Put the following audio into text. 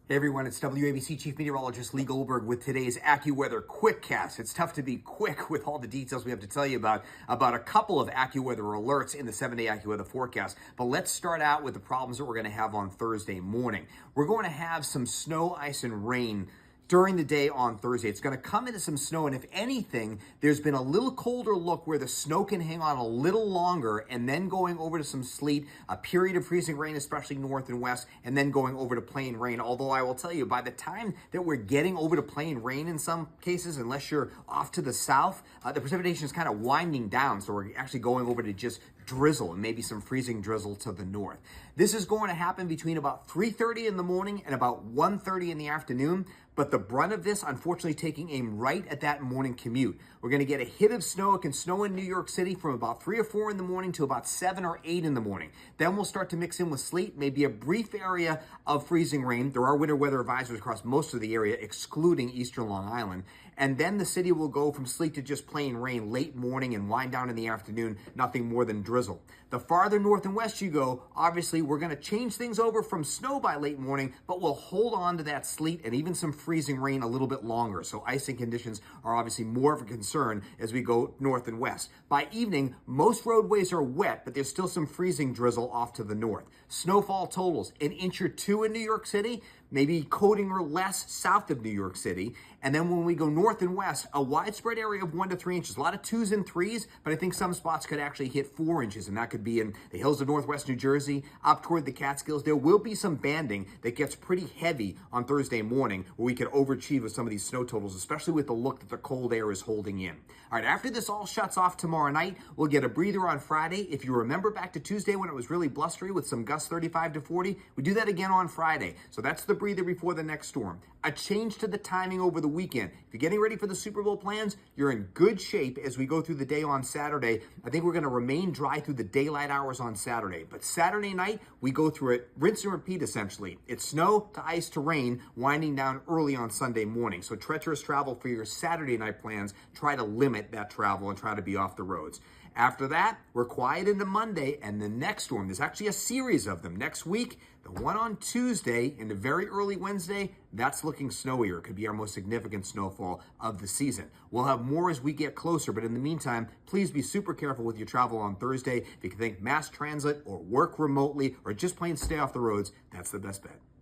Hey everyone, it's WABC Chief Meteorologist Lee Goldberg with today's AccuWeather Quickcast. It's tough to be quick with all the details we have to tell you about a couple of AccuWeather alerts in the 7-day AccuWeather forecast. But let's start out with the problems that we're going to have on Thursday morning. We're going to have some snow, ice, and rain during the day on Thursday. It's going to come into some snow, and if anything, there's been a little colder look where the snow can hang on a little longer, and then going over to some sleet, a period of freezing rain, especially north and west, and then going over to plain rain. Although I will tell you, by the time that we're getting over to plain rain in some cases, unless you're off to the south, the precipitation is kind of winding down, so we're actually going over to just drizzle and maybe some freezing drizzle to the north. This is going to happen between about 3:30 in the morning and about 1:30 in the afternoon, but the brunt of this, unfortunately, taking aim right at that morning commute. We're going to get a hit of snow. It can snow in New York City from about 3 or 4 in the morning to about 7 or 8 in the morning. Then we'll start to mix in with sleet, maybe a brief area of freezing rain. There are winter weather advisories across most of the area, excluding eastern Long Island. And then the city will go from sleet to just plain rain late morning and wind down in the afternoon, nothing more than drizzle. The farther north and west you go, obviously we're going to change things over from snow by late morning, but we'll hold on to that sleet and even some freezing rain a little bit longer. So icing conditions are obviously more of a concern as we go north and west. By evening, most roadways are wet, but there's still some freezing drizzle off to the north. Snowfall totals, 1 inch or 2 in New York City, maybe coating or less south of New York City. And then when we go north and west, a widespread area of 1 to 3 inches. A lot of 2s and 3s, but I think some spots could actually hit 4 inches, and that could be in the hills of northwest New Jersey, up toward the Catskills. There will be some banding that gets pretty heavy on Thursday morning where we could overachieve with some of these snow totals, especially with the look that the cold air is holding in. All right, after this all shuts off tomorrow night, we'll get a breather on Friday. If you remember back to Tuesday when it was really blustery with some gusts 35 to 40, we do that again on Friday. So that's the breather before the next storm. A change to the timing over the weekend. If you're getting ready for the Super Bowl plans, you're in good shape as we go through the day on Saturday. I think we're going to remain dry through the daylight hours on Saturday. But Saturday night, we go through it, rinse and repeat essentially. It's snow to ice to rain, winding down early on Sunday morning. So treacherous travel for your Saturday night plans. Try to limit that travel and try to be off the roads. After that, we're quiet into Monday, and the next storm, there's actually a series of them. Next week, the one on Tuesday into very early Wednesday, that's looking snowier. It could be our most significant snowfall of the season. We'll have more as we get closer, but in the meantime, please be super careful with your travel on Thursday. If you can think mass transit or work remotely or just plain stay off the roads, that's the best bet.